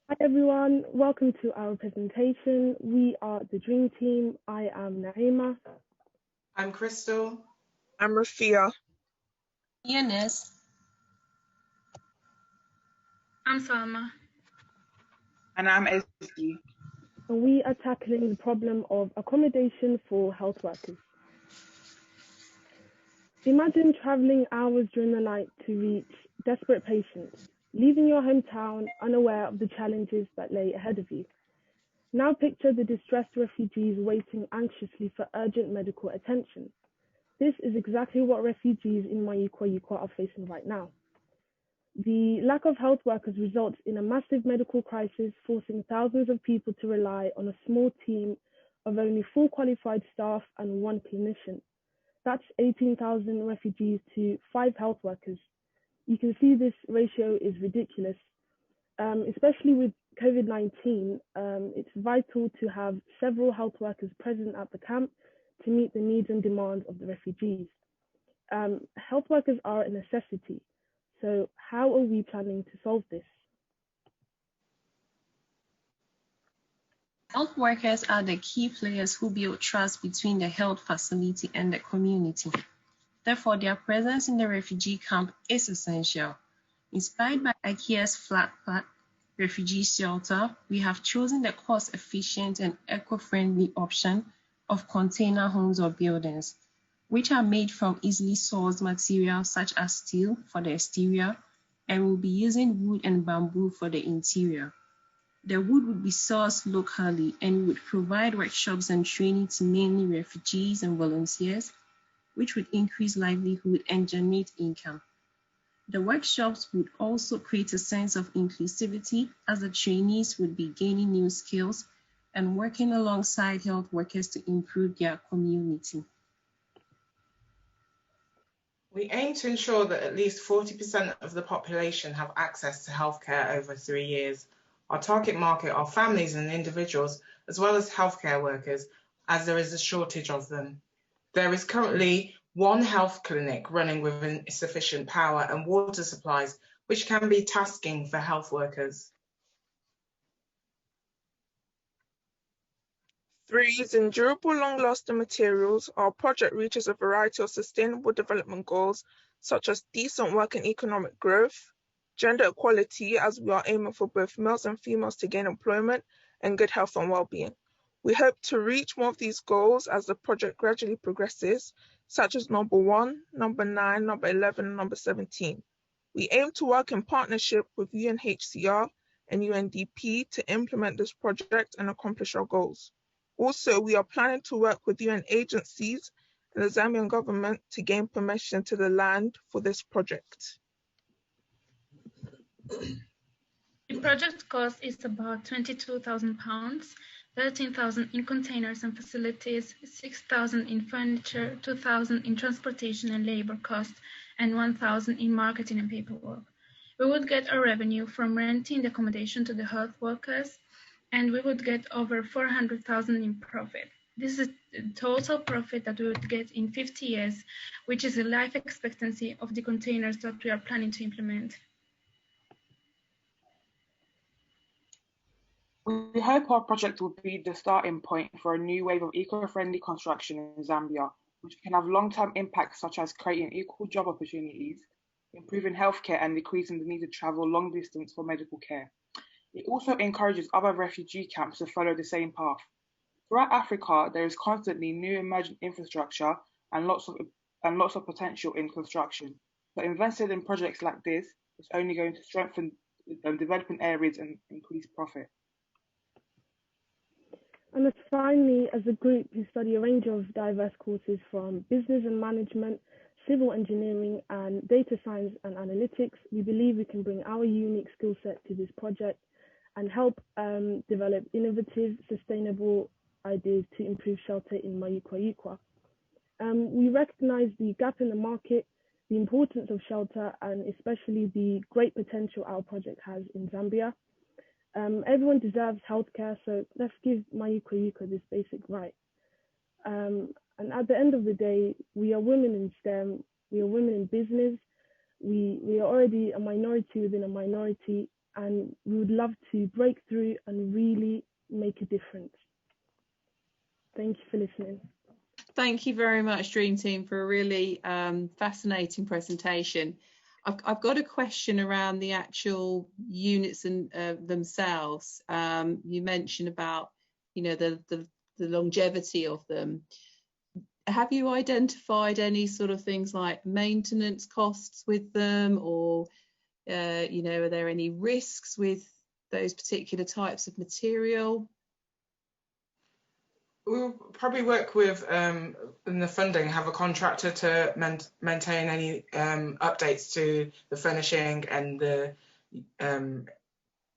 Hi everyone, welcome to our presentation. We are the Dream Team. I am Naima. I'm Crystal. I'm Rafia. Eunice. I'm Salma. And I'm Ezgi. And we are tackling the problem of accommodation for health workers. Imagine traveling hours during the night to reach desperate patients, leaving your hometown unaware of the challenges that lay ahead of you. Now picture the distressed refugees waiting anxiously for urgent medical attention. This is exactly what refugees in Mayukwa are facing right now. The lack of health workers results in a massive medical crisis, forcing thousands of people to rely on a small team of only 4 qualified staff and 1 clinician. That's 18,000 refugees to 5 health workers. You can see this ratio is ridiculous. Especially with COVID-19, it's vital to have several health workers present at the camp to meet the needs and demands of the refugees. Health workers are a necessity. So how are we planning to solve this? Health workers are the key players who build trust between the health facility and the community. Therefore, their presence in the refugee camp is essential. Inspired by IKEA's flat pack refugee shelter, we have chosen the cost-efficient and eco-friendly option of container homes or buildings, which are made from easily sourced materials such as steel for the exterior, and will be using wood and bamboo for the interior. The wood would be sourced locally and would provide workshops and training to mainly refugees and volunteers, which would increase livelihood and generate income. The workshops would also create a sense of inclusivity as the trainees would be gaining new skills and working alongside health workers to improve their community. We aim to ensure that at least 40% of the population have access to healthcare over 3 years. Our target market are families and individuals, as well as healthcare workers, as there is a shortage of them. There is currently 1 health clinic running with insufficient power and water supplies, which can be tasking for health workers. Through using durable, long-lasting materials, our project reaches a variety of sustainable development goals, such as decent work and economic growth, gender equality, as we are aiming for both males and females to gain employment, and good health and well-being. We hope to reach more of these goals as the project gradually progresses, such as number 1, number 9, number 11, and number 17. We aim to work in partnership with UNHCR and UNDP to implement this project and accomplish our goals. Also, we are planning to work with UN agencies and the Zambian government to gain permission to the land for this project. The project cost is about £22,000, 13,000 in containers and facilities, 6,000 in furniture, 2,000 in transportation and labor costs, and 1,000 in marketing and paperwork. We would get a revenue from renting the accommodation to the health workers, and we would get over 400,000 in profit. This is the total profit that we would get in 50 years, which is the life expectancy of the containers that we are planning to implement. We hope our project will be the starting point for a new wave of eco-friendly construction in Zambia, which can have long-term impacts such as creating equal job opportunities, improving healthcare, and decreasing the need to travel long distance for medical care. It also encourages other refugee camps to follow the same path. Throughout Africa, there is constantly new emerging infrastructure and lots of potential in construction. But invested in projects like this is only going to strengthen developing areas and increase profit. And finally, as a group who study a range of diverse courses from business and management, civil engineering, and data science and analytics, we believe we can bring our unique skill set to this project and help develop innovative, sustainable ideas to improve shelter in Mayukwa. We recognize the gap in the market, the importance of shelter, and especially the great potential our project has in Zambia. Everyone deserves healthcare, so let's give Mayukwa this basic right. And at the end of the day, we are women in STEM, we are women in business, we are already a minority within a minority, and we would love to break through and really make a difference. Thank you for listening. Thank you very much, Dream Team, for a really fascinating presentation. I've got a question around the actual units and themselves. You mentioned about, you know, the longevity of them. Have you identified any sort of things like maintenance costs with them, or you know, are there any risks with those particular types of material? We'll probably work with, in the funding, have a contractor to maintain any updates to the furnishing and the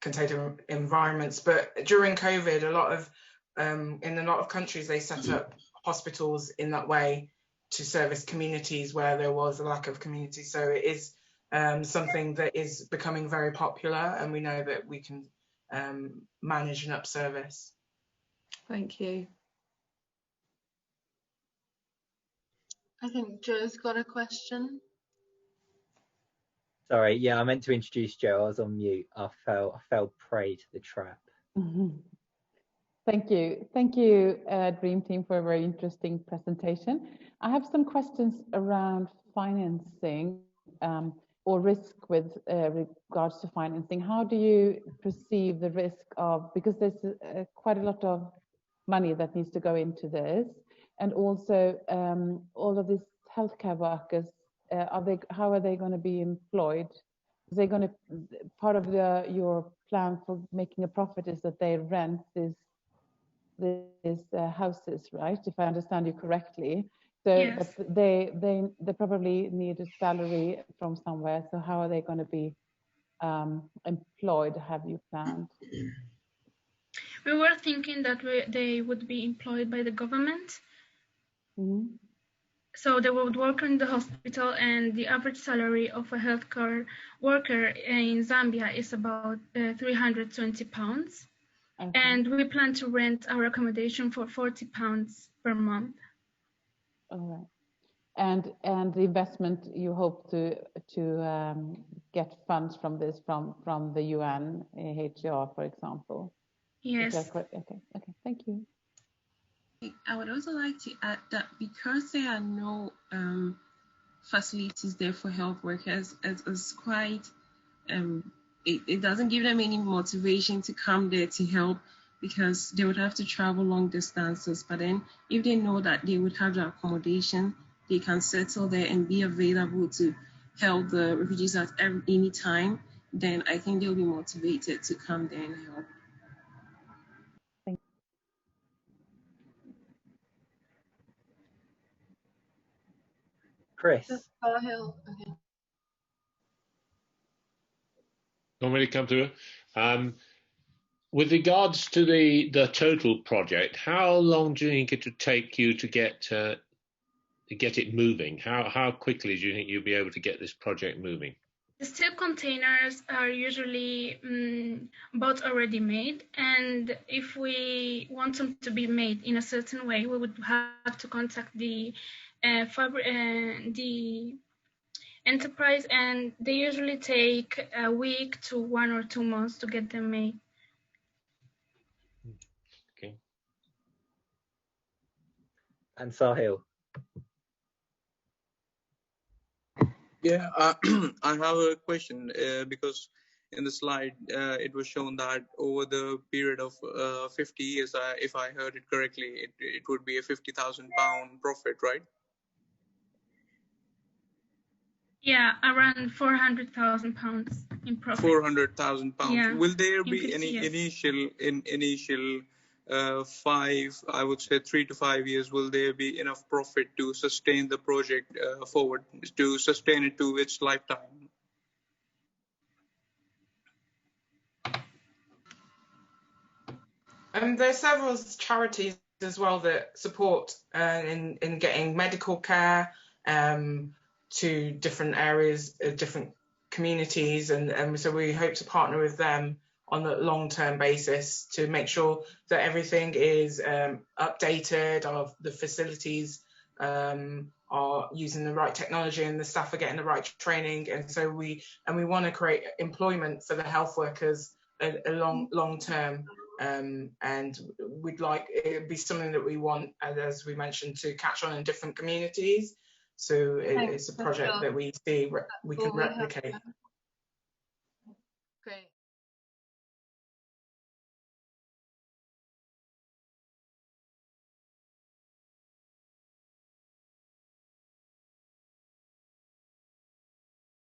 container environments. But during COVID, in a lot of countries, they set up hospitals in that way to service communities where there was a lack of community. So it is something that is becoming very popular, and we know that we can manage an up-service. Thank you. I think Joe's got a question. Sorry, yeah, I meant to introduce Joe. I was on mute. I fell prey to the trap. Thank you, Dream Team, for a very interesting presentation. I have some questions around financing or risk with regards to financing. How do you perceive the risk of, because there's quite a lot of money that needs to go into this, and also all of these healthcare workers, how are they going to be employed? Is they going to, part of your plan for making a profit is that they rent these houses, right? If I understand you correctly. So, yes. But they probably need a salary from somewhere. So how are they going to be employed? Have you planned? We were thinking that they would be employed by the government. Mm-hmm. So they would work in the hospital, and the average salary of a healthcare worker in Zambia is about £320. Okay. And we plan to rent our accommodation for £40 per month. All right. And the investment, you hope to get funds from this from the UN, HCR, for example. Yes. Okay. Thank you. I would also like to add that because there are no facilities there for health workers, it's quite it doesn't give them any motivation to come there to help, because they would have to travel long distances. But then if they know that they would have the accommodation, they can settle there and be available to help the refugees at any time, then I think they'll be motivated to come there and help. Chris. Okay. Want me to come through? With regards to the total project, how long do you think it would take you to get it moving? How quickly do you think you'll be able to get this project moving? The steel containers are usually bought already made, and if we want them to be made in a certain way, we would have to contact the enterprise, and they usually take a week to 1 or 2 months to get them made. Okay. And Sahil. Yeah, I have a question because in the slide it was shown that over the period of 50 years, if I heard it correctly, it would be a £50,000 profit, right? Yeah, around £400,000 in profit. £400,000. Yeah, will there be any years. initial 3 to 5 years? Will there be enough profit to sustain the project forward, to sustain it to its lifetime? There are several charities as well that support in getting medical care to different areas, different communities, and so we hope to partner with them on a long-term basis to make sure that everything is updated, of the facilities are using the right technology and the staff are getting the right training. And so we want to create employment for the health workers a long term. And we'd like it'd be something that we want, as we mentioned, to catch on in different communities. So it's a project that we see we can replicate.